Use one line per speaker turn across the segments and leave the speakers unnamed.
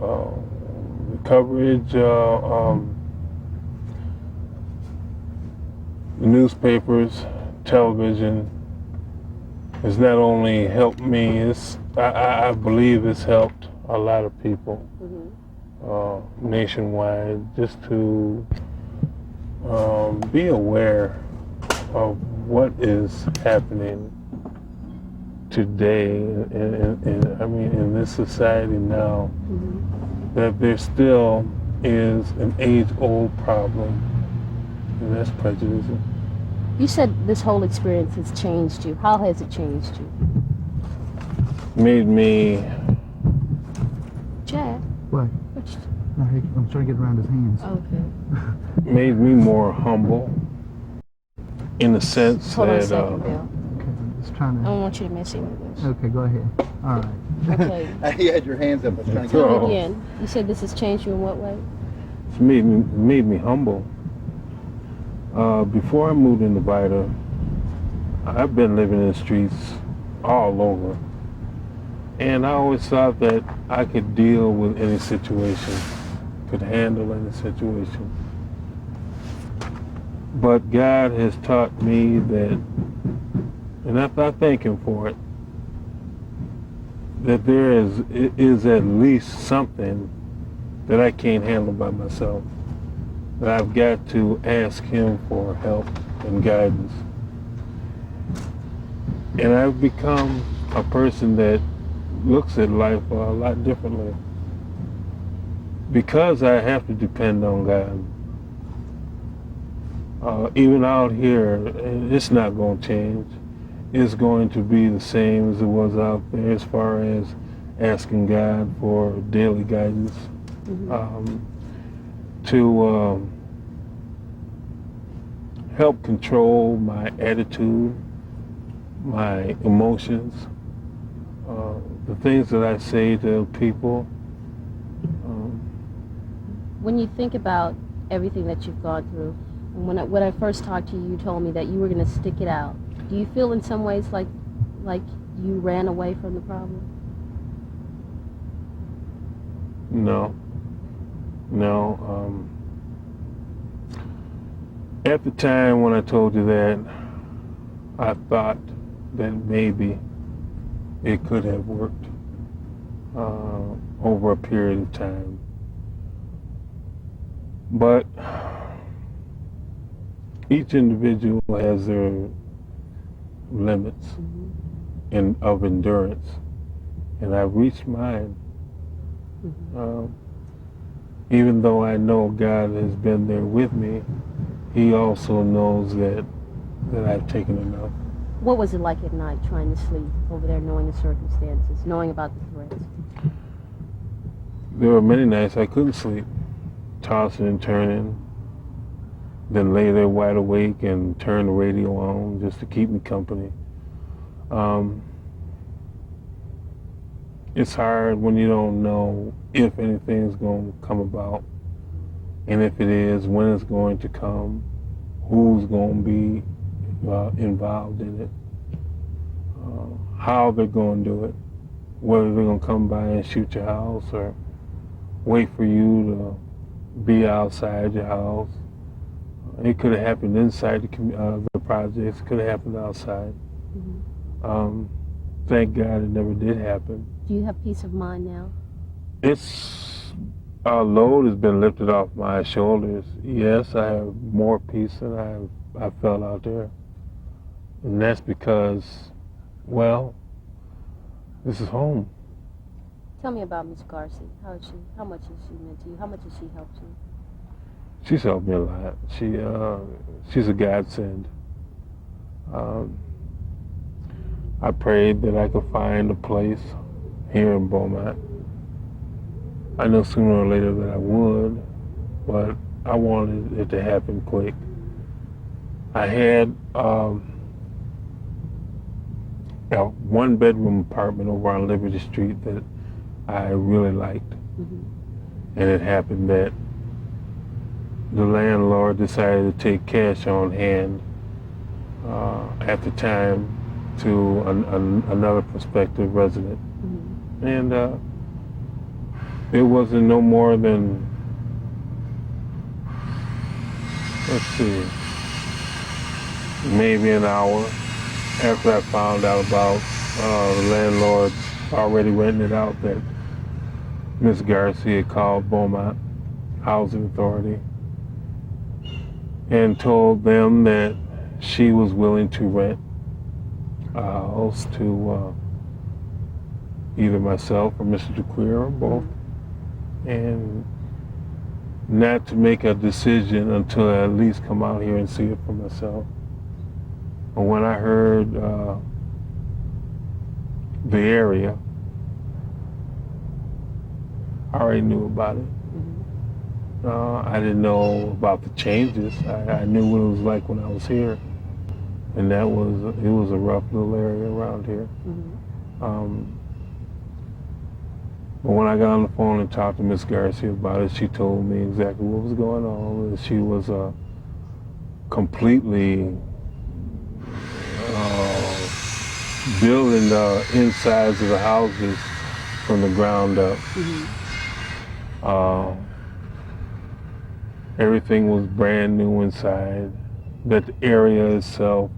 The coverage, the newspapers, television has not only helped me, I believe it's helped a lot of people nationwide, just to be aware of what is happening today, in this society now, that there still is an age-old problem, and that's prejudice.
You said this whole experience has changed you. How has it changed you?
Made me...
Jack?
What? No, I'm trying to get around his hands.
Okay.
Made me more humble, in the sense
Hold on a
that...
second, Bill.
Okay, I'm just trying
I
to...
don't want you to mess with this.
Okay, go ahead. All right.
Okay.
You had your hands up. I was trying to
Tell
get
me again. You said this has changed you in what way?
It's made me humble. Before I moved into Vida, I've been living in the streets all over. And I always thought that I could deal with any situation, could handle any situation. But God has taught me that, and I thank Him for it, that there is at least something that I can't handle by myself. That I've got to ask Him for help and guidance. And I've become a person that looks at life a lot differently, because I have to depend on God. Even out here, it's not going to change. It's going to be the same as it was out there, as far as asking God for daily guidance, to help control my attitude, my emotions, the things that I say to people.
When you think about everything that you've gone through, and when I first talked to you, you told me that you were going to stick it out. Do you feel in some ways like you ran away from the problem?
No. At the time when I told you that, I thought that maybe it could have worked over a period of time. But each individual has their limits of endurance, and I've reached mine. Even though I know God has been there with me, He also knows that I've taken enough.
What was it like at night trying to sleep over there, knowing the circumstances, knowing about the threats?
There were many nights I couldn't sleep, tossing and turning, then lay there wide awake and turn the radio on just to keep me company. It's hard when you don't know if anything's going to come about, and if it is, when it's going to come, who's going to be involved in it, how they're going to do it, whether they're going to come by and shoot your house or wait for you to be outside your house. It could have happened inside the projects. It could have happened outside. Thank God it never did happen.
Do you have peace of mind now?
A load has been lifted off my shoulders. Yes, I have more peace than I felt out there. And that's because, well, this is home.
Tell me about Miss Garcia. How much has she meant to you? How much has she helped you?
She's helped me a lot. She's a godsend. I prayed that I could find a place here in Beaumont. I know sooner or later that I would, but I wanted it to happen quick. I had a one-bedroom apartment over on Liberty Street that I really liked. And it happened that the landlord decided to take cash on hand at the time to another prospective resident. And it wasn't no more than, let's see, maybe an hour after I found out about the landlord already renting it out that Miss Garcia called Beaumont Housing Authority and told them that she was willing to rent a house to either myself or Mr. DeQueer or both, and not to make a decision until I at least come out here and see it for myself. And when I heard the area, I already knew about it. I didn't know about the changes. I knew what it was like when I was here, and it was a rough little area around here. But when I got on the phone and talked to Miss Garcia about it, she told me exactly what was going on. And she was completely building the insides of the houses from the ground up. Everything was brand new inside. That the area itself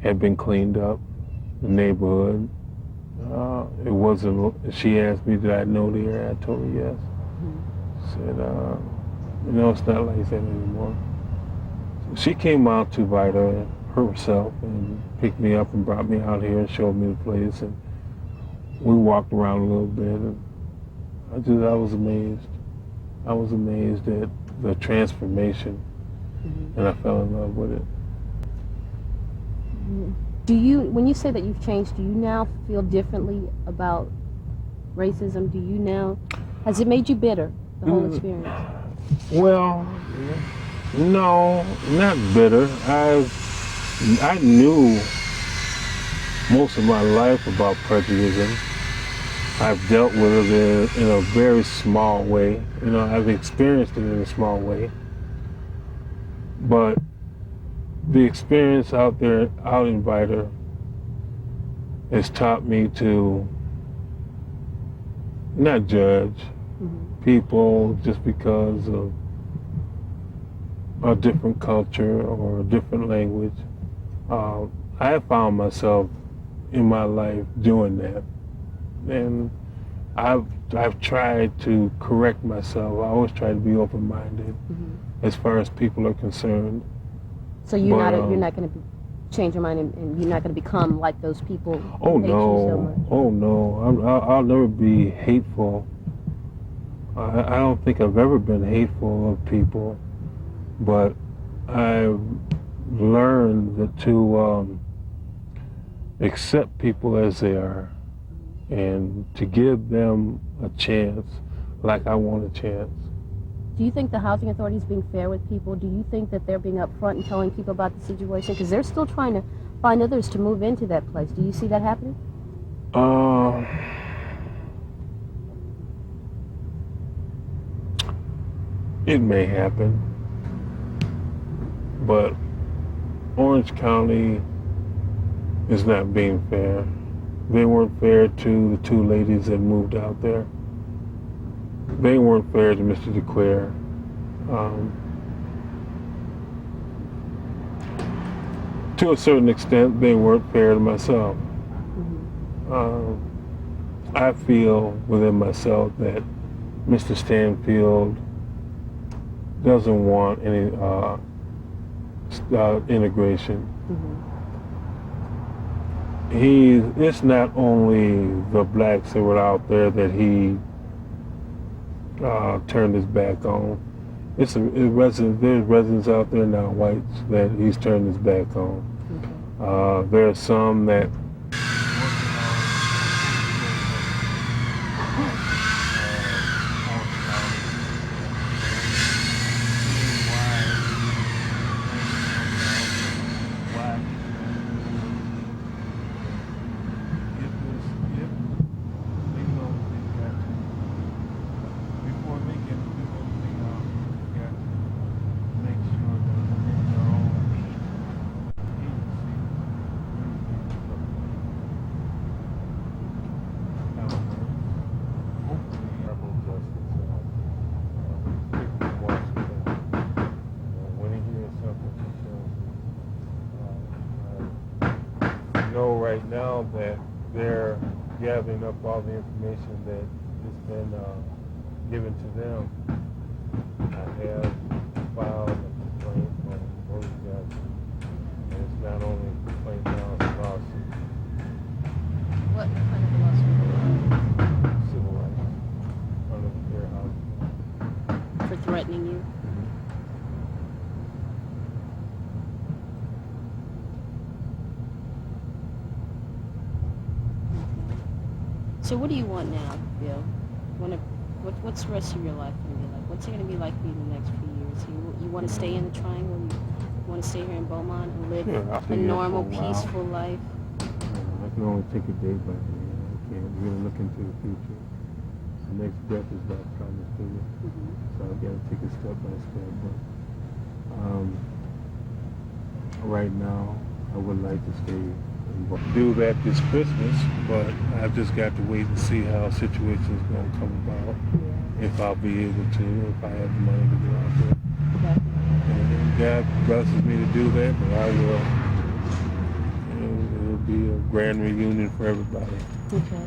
had been cleaned up. The neighborhood. It wasn't. She asked me, did I know the area? I told her yes. Said, it's not like that anymore. She came out to Vida herself and picked me up and brought me out here and showed me the place, and we walked around a little bit, and I was amazed. I was amazed at the transformation, and I fell in love with it.
When you say that you've changed, do you now feel differently about racism? Has it made you bitter, the whole experience?
Well, no, not bitter. I knew most of my life about prejudice. I've dealt with it in a very small way. I've experienced it in a small way. But the experience out in Vida has taught me to not judge people just because of a different culture or a different language. I have found myself in my life doing that, and I've tried to correct myself. I always try to be open-minded as far as people are concerned.
So you're not going to change your mind, and you're not going to become like those people who hate you so much?
Oh no, I'll never be hateful. I don't think I've ever been hateful of people, but I've learned to accept people as they are and to give them a chance like I want a chance.
Do you think the housing authority is being fair with people? Do you think that they're being upfront and telling people about the situation? Because they're still trying to find others to move into that place. Do you see that happening?
It may happen, but Orange County is not being fair. They weren't fair to the two ladies that moved out there. They weren't fair to Mr. DeQueer. To a certain extent, they weren't fair to myself. I feel within myself that Mr. Stanfield doesn't want any integration. It's not only the blacks that were out there that he turned his back on. There's residents out there now, whites, that he's turned his back on. There are some that right now that they're gathering up all the information that has been given to them. I have filed a complaint on both sides. And it's not only a complaint now, it's a lawsuit.
What kind of a lawsuit?
Civil rights under the Fair Housing Act.
For threatening you? So what do you want now, Bill? What's the rest of your life going to be like? What's it going to be like for you in the next few years? You want to stay in the Triangle? You want to stay here in Beaumont and live a normal, peaceful life?
I can only take it day by day. I can't really look into the future. The next breath is not promised to you. So I've got to take it step by step. But right now, I would like to stay and do that this Christmas, but I've just got to wait and see how situations is going to come about. If I'll be able to, if I have the money to go out there. And God blesses me to do that, but I will. It'll be a grand reunion for everybody.
Okay.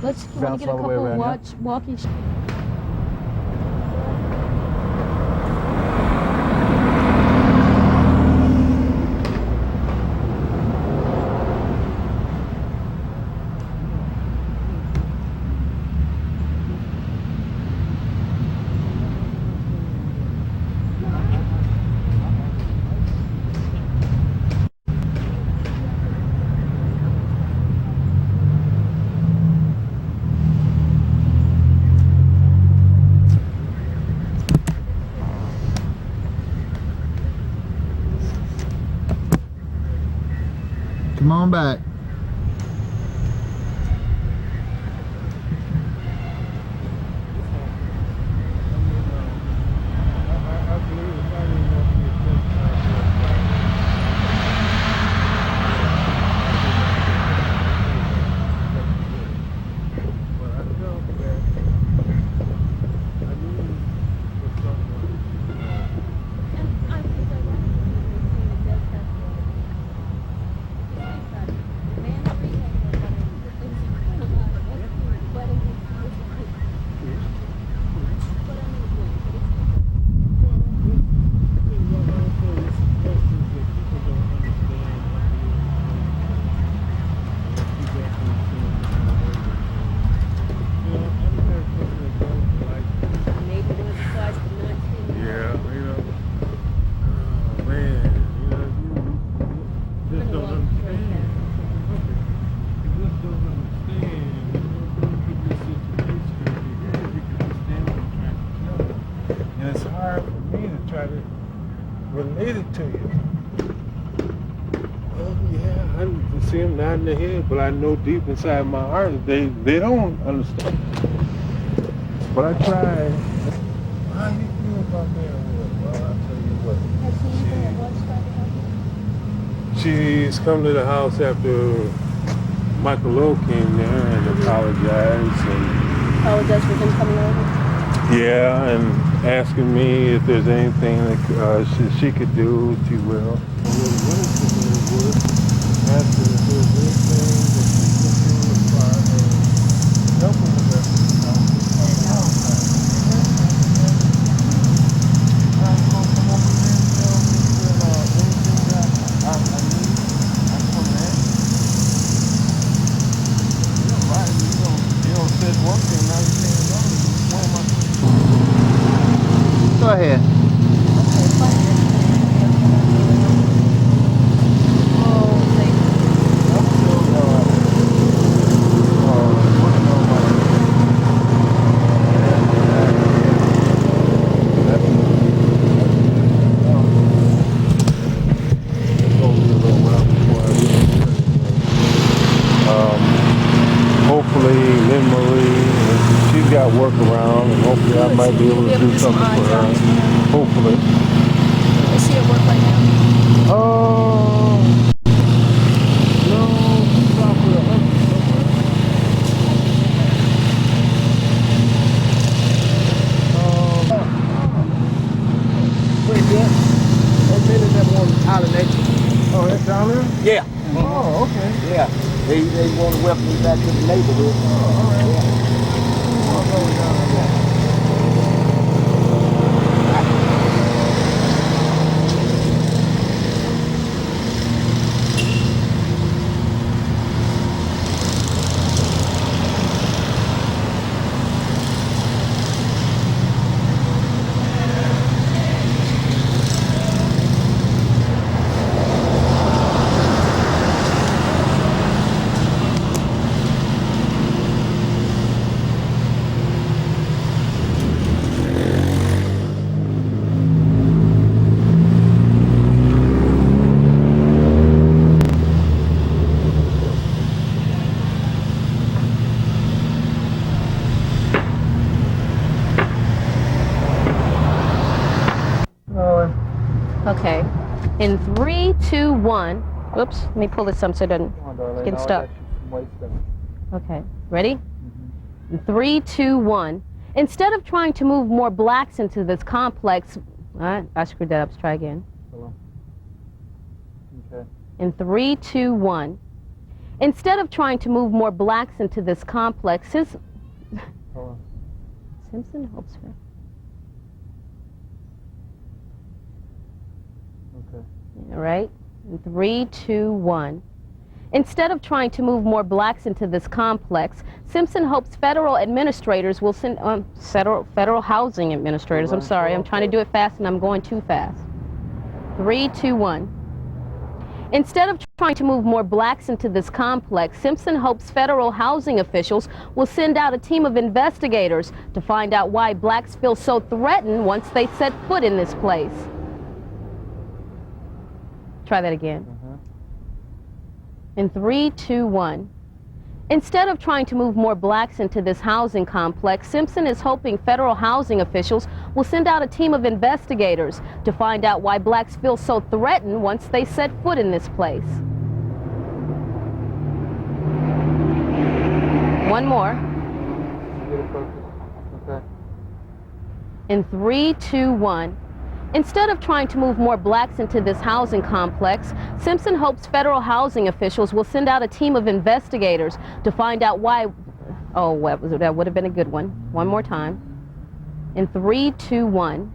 Want to get a couple walking.
Come on back.
Related to you. Oh yeah, I see them nodding their head, but I know deep inside my heart they don't understand. But I try. How do you feel about that? Well, I'll tell you what. She's come to the house after Michael Lowe came there and apologized
Apologize for him coming over?
yeah, and asking me if there's anything that she could do, if she will. Asking if there's anything that she could do as far as helping with that. I'm going to come over there and tell me that anything that I need, I come back. You're right, you don't said one thing, now you're saying another. What am I doing?
Go ahead.
Hopefully, Lynn Marie, she's got work around, and hopefully I might be able to do something for her. Hopefully.
Is she at work right now?
No, she's off with a husband somewhere. Wait, yeah? Okay, there's that one out of nature. Oh, that's down there?
Yeah.
Oh, okay.
Yeah. They want to welcome me back to the neighborhood.
Oh, all right.
Yeah.
We'll go down there.
Okay. In 3, 2, 1. Whoops. Let me pull this up so it doesn't
Come on, darling.
get
I'll
stuck.
let you some white stuff.
Okay. Ready? In 3, 2, 1. Instead of trying to move more blacks into this complex, I screwed that up. Let's try again.
Hello. Okay.
In 3, 2, 1. Instead of trying to move more blacks into this complex,
Hello.
Simpson hopes for.
Okay.
All right. In 3, 2, 1. Instead of trying to move more blacks into this complex, Simpson hopes federal administrators will send federal housing administrators. I'm sorry, I'm trying to do it fast and I'm going too fast. 3, 2, 1. Instead of trying to move more blacks into this complex, Simpson hopes federal housing officials will send out a team of investigators to find out why blacks feel so threatened once they set foot in this place. Try that again. In 3, 2, 1. Instead of trying to move more blacks into this housing complex, Simpson is hoping federal housing officials will send out a team of investigators to find out why blacks feel so threatened once they set foot in this place. One more.
Get it focused. Okay.
In 3, 2, 1. Instead of trying to move more blacks into this housing complex, Simpson hopes federal housing officials will send out a team of investigators to find out why. Oh, that would have been a good one. One more time. In 3, 2, 1.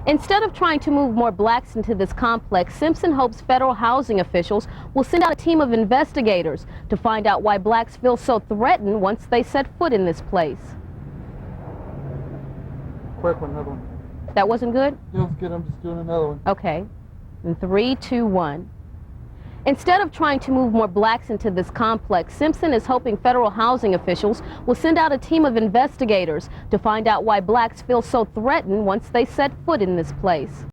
Instead of trying to move more blacks into this complex, Simpson hopes federal housing officials will send out a team of investigators to find out why blacks feel so threatened once they set foot in this place.
Quick one, another one.
That wasn't good?
Yeah, let's get. I'm just doing another one.
Okay. In 3, 2, 1. Instead of trying to move more blacks into this complex, Simpson is hoping federal housing officials will send out a team of investigators to find out why blacks feel so threatened once they set foot in this place.